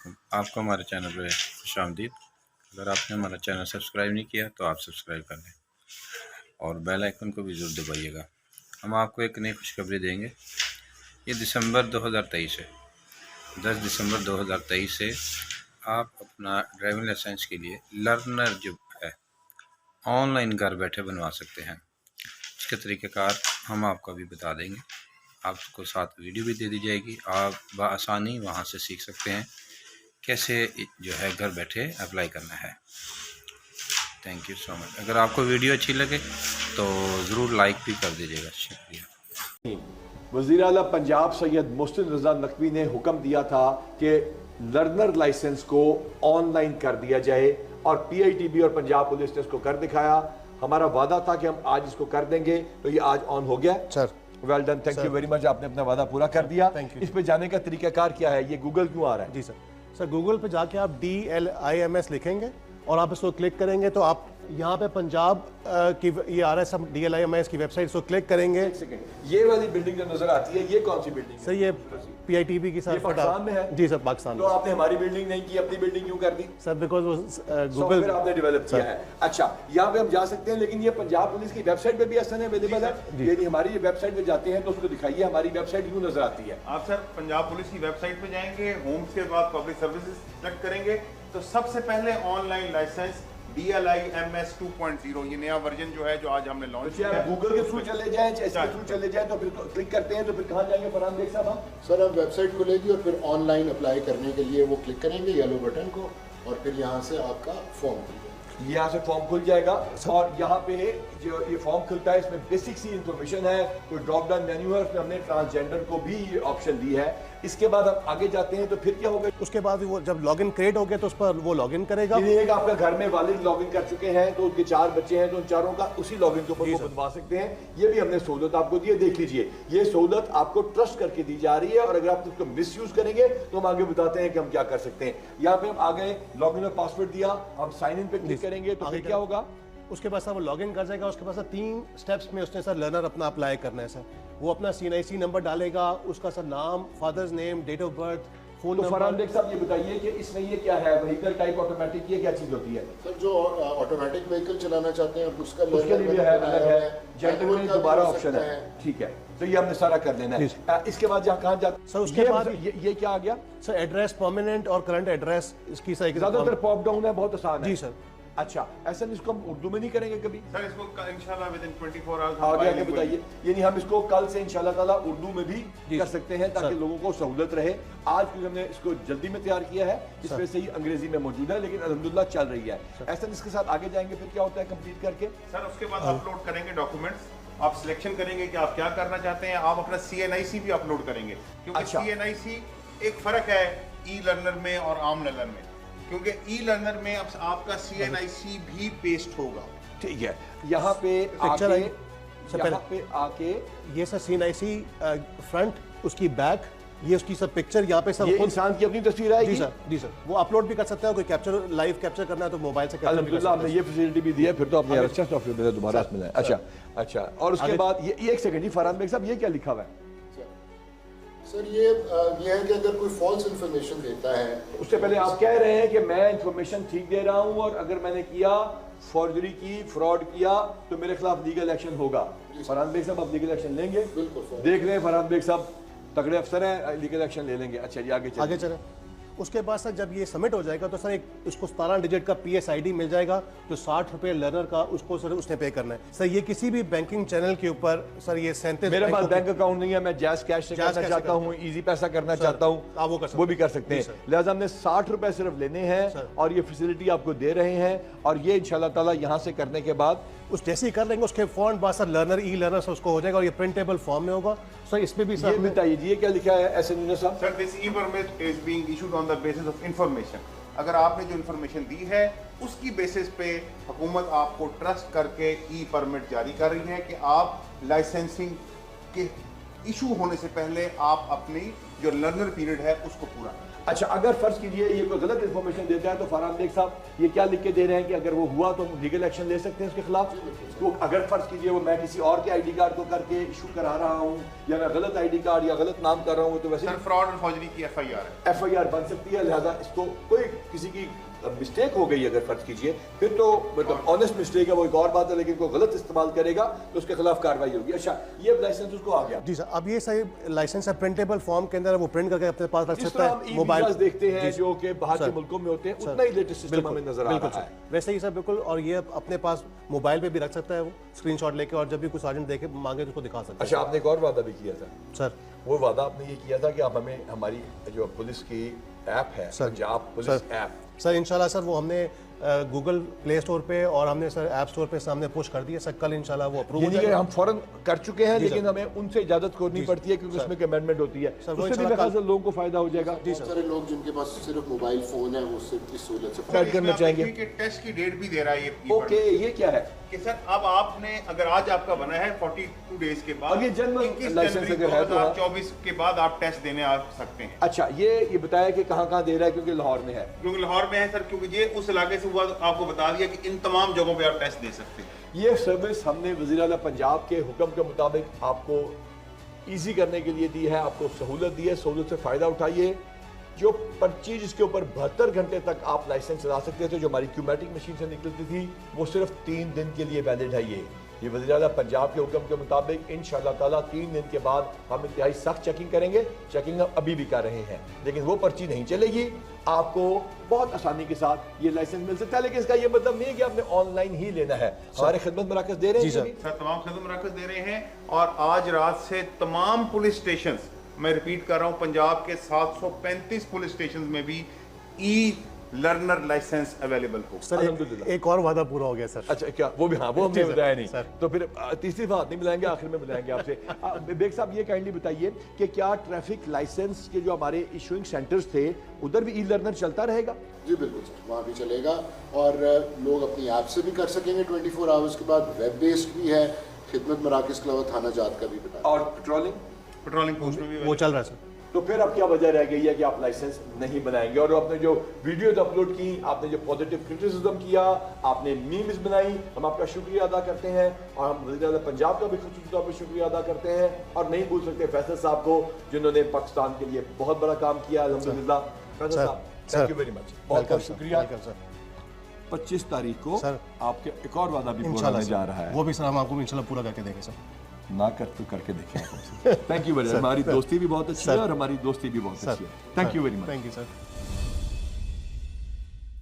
वालेकुम। आपको हमारे चैनल पे खुश आमदीद। अगर आपने हमारा चैनल सब्सक्राइब नहीं किया तो आप सब्सक्राइब कर लें और बेल आइकन को भी ज़रूर दबाइएगा। हम आपको एक नई खुशखबरी देंगे। ये दिसंबर 2023 है, 10 दिसंबर 2023 से आप अपना ड्राइविंग लाइसेंस के लिए लर्नर जो है ऑनलाइन घर बैठे बनवा सकते हैं। इसके तरीक़ेकार हम आपको अभी बता देंगे। आपको साथ वीडियो भी दे दी जाएगी। आप बआसानी वहाँ से सीख सकते हैं कैसे जो है घर बैठे अप्लाई करना है। Thank you so much. अगर आपको वीडियो अच्छी लगे तो ज़रूर लाइक भी कर दीजिएगा। शुक्रिया। वज़ीर आला पंजाब सैयद मोहसिन रज़ा नकवी ने हुक्म दिया था कि लर्नर लाइसेंस को ऑनलाइन कर दिया जाए और पीआईटीबी और पंजाब पुलिस ने इसको कर दिखाया। हमारा वादा था कि हम आज इसको कर देंगे, तो ये आज ऑन हो गया sir. Well done, thank you very much. आपने अपना वादा पूरा कर दिया। इस पे जाने का तरीकाकार क्या है? ये गूगल क्यों आ रहा है? जी सर गूगल पे जाके आप DLIMS लिखेंगे और आप इसको क्लिक करेंगे तो आप यहाँ पे पंजाब की ये आ रहा है सब DLIMS की वेबसाइट, इसको क्लिक करेंगे। एक सेकंड, ये वाली बिल्डिंग जो नजर आती है ये कौन सी बिल्डिंग है? सर ये PITB की सर पाकिस्तान में है। जी सर पाकिस्तान तो में। आपने हमारी बिल्डिंग नहीं की, अपनी बिल्डिंग क्यों कर दी? सर बिकॉज वो गूगल आपने डेवलप किया है। अच्छा, यहाँ पे हम जा सकते हैं, लेकिन ये पंजाब पुलिस की वेबसाइट पे भी ऐसा अवेलेबल है। यदि हमारी वेबसाइट पे जाते हैं तो उसको दिखाइए हमारी वेबसाइट क्यों नजर आती है। आप सर पंजाब पुलिस की वेबसाइट पे जाएंगे, होम्स के बाद पब्लिक सर्विसेज सेलेक्ट करेंगे तो सबसे पहले ऑनलाइन लाइसेंस DLIMS 2.0 ये नया वर्जन जो है जो आज हमने लॉन्च किया है। गूगल के थ्रू चले जाएं, इसके थ्रू चले जाएं तो फिर क्लिक करते हैं तो फिर कहाँ जाएंगे फरहान बेग साहब? सर अब वेबसाइट खुलेगी और फिर ऑनलाइन अप्लाई करने के लिए वो क्लिक करेंगे येलो बटन को और फिर यहाँ से आपका फॉर्म खुल जाएगा। यहाँ से फॉर्म खुल जाएगा और यहाँ पे जो ये फॉर्म खुलता है इसमें बेसिक सी इंफॉर्मेशन है, कोई ड्रॉप डाउन मेन्यू है, उसमें हमने ट्रांसजेंडर को भी ऑप्शन दी है। इसके बाद हम आगे जाते हैं तो फिर क्या होगा? उसके बाद वो जब लॉगिन क्रिएट हो गया तो उस पर वो लॉगिन करेगा। एक आपका घर में वालिद लॉगिन कर चुके हैं तो उनके 4 बच्चे हैं तो उन चारों का उसी लॉगिन के ऊपर वो बनवा सकते हैं। ये भी हमने सहूलत आपको दी है, देख लीजिए। ये सहूलत आपको ट्रस्ट करके दी जा रही है और अगर आप उसको मिस यूज करेंगे तो हम आगे बताते हैं कि हम क्या कर सकते हैं। यहाँ पे हम आ गए, लॉगिन और पासवर्ड दिया, हम साइन इन पे क्लिक करेंगे तो फिर क्या होगा? उसके बाद सर वो लॉगिन कर जाएगा। उसके बाद सर 3 स्टेप्स में उसने सर लर्नर अपना अप्लाई करना है सर। वो अपना CNIC नंबर डालेगा, उसका surname, father's name, date of birth, phone number. Farhan Beg साहब ये बताइए कि इसमें ये क्या है? व्हीकल टाइप ऑटोमेटिक, ये क्या चीज होती है? सर जो ऑटोमेटिक व्हीकल चलाना चाहते हैं उसका उसके लिए है अलग है, जेंडर में दोबारा ऑप्शन है। ठीक है, तो ये हमने सारा कर लेना है। इसके बाद यहाँ कहाँ जाते? सर उसके बाद ये क्या आ गया? सर एड्रेस, परमानेंट और करंट एड्रेस इसकी सर ज्यादातर पॉप डाउन है, बहुत आसान है। जी सर। अच्छा, ऐसा इसको हम उर्दू में नहीं करेंगे कभी? सर इसको इंशाल्लाह विद इन 24 आवर्स आगे बताइए। यानी हम इसको कल से इंशाल्लाह ताला उर्दू में भी कर सकते हैं ताकि लोगों को सहूलत रहे। आज क्योंकि हमने इसको जल्दी में तैयार किया है, इसमें से ही अंग्रेजी में मौजूद है, लेकिन अल्हम्दुलिल्लाह चल रही है। ऐसा इसके साथ आगे जाएंगे फिर क्या होता है कंप्लीट करके? सर उसके बाद अपलोड करेंगे डॉक्यूमेंट्स। आप सिलेक्शन करेंगे कि आप क्या करना चाहते हैं। आप अपना CNIC भी अपलोड करेंगे क्योंकि CNIC एक फर्क है ई लर्नर में और आम लर्नर में, क्योंकि ई लर्नर में अब आपका CNIC भी पेस्ट होगा। ठीक है, यहाँ पे आके ये सर CNIC फ्रंट, उसकी बैक, ये उसकी सब पिक्चर यहाँ पे सब इंसान की अपनी तस्वीर आएगी। जी सर वो अपलोड भी कर सकते हैं। कोई कैप्चर लाइव कैप्चर करना है तो मोबाइल से अल्हम्दुलिल्लाह आपने ये फैसिलिटी भी दी है, फिर तो आपने अच्छा सॉफ्टवेयर में दोबारा इसमें लाया। अच्छा और उसके बाद ये एक सेकंड जी फरहान बेग साहब, ये क्या लिखा हुआ है? सर ये है कि अगर कोई फॉल्स इन्फॉर्मेशन देता है, उससे पहले आप कह रहे हैं कि मैं इंफॉर्मेशन ठीक दे रहा हूं और अगर मैंने किया फॉर्जरी की, फ्रॉड किया तो मेरे खिलाफ लीगल एक्शन होगा। फरहान बेग साहब आप लीगल एक्शन लेंगे? बिल्कुल देख रहे हैं फरहान बेग साहब तगड़े अफसर हैं, लीगल एक्शन ले लेंगे। अच्छा जी आगे चले। उसके बाद सर जब ये सबमिट हो जाएगा तो सर एक उसको 17 डिजिट का PSID मिल जाएगा जो 60 रुपये लर्नर का उसको सर उसने पे करना है। सर ये किसी भी बैंकिंग चैनल के ऊपर सर ये 37 मेरे पास बैंक अकाउंट नहीं है, मैं जैज़ कैश से करना चाहता हूँ, इजी पैसा करना चाहता हूँ, वो भी कर सकते हैं। लिहाजा हमने 60 रुपए सिर्फ लेने हैं और ये फैसिलिटी आपको दे रहे हैं और ये इंशाल्लाह ताला यहाँ से करने के बाद उस जैसे ही कर लेंगे उसके फॉर्म बाद सर लर्नर ई लर्नर से उसको हो जाएगा और ये प्रिंटेबल फॉर्म में होगा। सर इसमें भी सर बताइए जी ये क्या लिखा है SN साहब? Sir this e permit is being issued on the basis of information. अगर आपने जो इन्फॉर्मेशन दी है उसकी बेसिस पे हुकूमत आपको ट्रस्ट करके ई परमिट जारी कर रही है कि आप लाइसेंसिंग के इशू होने से पहले आप अपनी जो लर्नर पीरियड है उसको पूरा करें। अच्छा, अगर फर्ज कीजिए ये कोई गलत इन्फॉर्मेशन देता है तो फरहान बेग साहब ये क्या लिख के दे रहे हैं कि अगर वो हुआ तो हम लीगल एक्शन ले सकते हैं उसके खिलाफ? तो अगर फर्ज कीजिए वो मैं किसी और के आईडी कार्ड को करके इशू करा रहा हूँ या मैं गलत आईडी कार्ड या गलत नाम कर रहा हूँ तो वैसे सर फ्रॉड और फौजरी की FIR बन सकती है, लिहाजा इसको कोई किसी की मिस्टेक हो गई अगर फर्ज कीजिए फिर तो मतलब ऑनेस्ट मिस्टेक है वो एक और बात है, लेकिन कोई गलत इस्तेमाल करेगा तो उसके खिलाफ कार्रवाई होगी। अच्छा, ये लाइसेंस उसको आ गया जी सर, अब ये सही लाइसेंस है प्रिंटेबल फॉर्म के अंदर, वो प्रिंट करके अपने पास रख जिस सकता तरह है हम मोबाइल ई-वीज़ास देखते हैं जी, जो कि बाहर के सर, मुल्कों में होते हैं सर, उतना ही लेटेस्ट सिस्टम हमें नजर आ बिल्कुल रहा सर, है। वैसे ही सर बिल्कुल। और ये अपने पास मोबाइल पे भी रख सकता है वो स्क्रीनशॉट लेके, और जब भी कुछ सार्जेंट देखे मांगे तो उसको दिखा सकता है। अच्छा, आपने एक और वादा भी किया था सर, वो वादा आपने ये किया था कि आप हमें हमारी जो पुलिस की ऐप है sir, Punjab police sir, app sir इंशाल्लाह सर वो हमने गूगल प्ले स्टोर पे और हमने सर ऐप स्टोर पे सामने पुश कर दिया सर, कल इंशाल्लाह वो अप्रूव हो यानी कि जाएगा। हम फौरन कर चुके हैं, जी लेकिन सर। हमें उनसे इजाजत करनी पड़ती है क्योंकि सर। उसमें अमेंडमेंट होती है, सर, वो उससे भी इंशाल्लाह मेरे ख्याल से लोगों को फायदा हो जाएगा। बहुत सारे लोग जिनके पास सिर्फ मोबाइल फोन है वो सिर्फ इस सहूलत से ऐड करना चाहेंगे। टेस्ट की डेट भी दे रहा है ये ओके, ये क्या है? कि सर अब आपने अगर आज आपका बना है 42 डेज के बाद, अगर जनरल 21 लाइसेंस जनवरी अगर है तो 2024 के बाद आप टेस्ट देने आ सकते हैं। अच्छा, ये बताया कि कहाँ दे रहा है क्योंकि लाहौर में है। क्योंकि लाहौर में है सर, क्योंकि ये उस इलाके से हुआ तो आपको बता दिया कि इन तमाम जगहों पे आप टेस्ट दे सकते हैं। ये सर्विस हमने वज़ीर आला पंजाब के हुक्म के मुताबिक आपको इजी करने के लिए दी है, आपको सहूलत दी है, सहूलत से फ़ायदा उठाइए। जो पर्ची जिसके ऊपर 72 घंटे तक आप लाइसेंस चला सकते थे, जो हमारी क्यूमेटिक मशीन से निकलती थी, वो सिर्फ 3 दिन के लिए वैलिड है। ये वज़ीर आला पंजाब के हुक्म के मुताबिक इंशाअल्लाह ताला 3 दिन के बाद हम इंतहाई सख्त चेकिंग करेंगे। चेकिंग हम अभी भी कर रहे हैं, लेकिन वो पर्ची नहीं चलेगी। आपको बहुत आसानी के साथ ये लाइसेंस मिल सकता है, लेकिन इसका ये मतलब नहीं है कि आपने ऑनलाइन ही लेना है। हमारे खिदमत मराकज दे रहे हैं जी ये भी। सर तमाम खिदमत मराकज दे रहे हैं, और आज रात से तमाम पुलिस स्टेशन, मैं रिपीट कर रहा हूं, पंजाब के 735 पुलिस स्टेशन में भी ई लर्नर लाइसेंस अवेलेबल हो। सर अल्हम्दुलिल्लाह। एक और वादा पूरा हो गया सर। अच्छा, क्या वो भी? हाँ, वो हमने जी सर, बताया नहीं सर। तो फिर तीसरी बात नहीं मिलाएंगे, आखिर में मिलाएंगे आपसे। बेग साहब, ये काइंडली बताइए कि क्या ट्रैफिक लाइसेंस के जो हमारे इशूइंग सेंटर्स थे उधर भी ई लर्नर चलता रहेगा? जी बिल्कुल सर, वहाँ भी चलेगा, और लोग अपनी ऐप से भी कर सकेंगे 24 आवर्स के बाद। वेब बेस्ड भी है, खिदमत मराकज़ के अलावा थाना जात का भी बता। और पेट्रोलिंग पोस्ट में भी वो चल रहा है सर। तो फिर अब क्या वजह रह गई है कि आप लाइसेंस नहीं बनाएंगे? और आपने जो वीडियोज अपलोड की, आपने जो पॉजिटिव क्रिटिसिज्म किया, आपने मीम्स बनाई, हम आपका शुक्रिया अदा करते हैं, और हम वज़ीर आला पंजाब का भी ख़ुसूसी तौर पर शुक्रिया अदा करते हैं, और नहीं भूल सकते फैसल साहब को जिन्होंने पाकिस्तान के लिए बहुत बड़ा काम किया। अल्हम्दुलिल्लाह फैसल साहब, थैंक यू वेरी मच, बहुत बहुत शुक्रिया। 25 तारीख को सर, आपके एक और वादा भी पूरा इंशाल्लाह होने जा रहा है। वो भी सर हम आपको इंशाल्लाह पूरा करके देंगे सर। ना कर तो करके देखें। Thank you very much. हमारी दोस्ती भी बहुत अच्छी है और हमारी दोस्ती भी बहुत अच्छी है। Thank you very much. Thank you sir.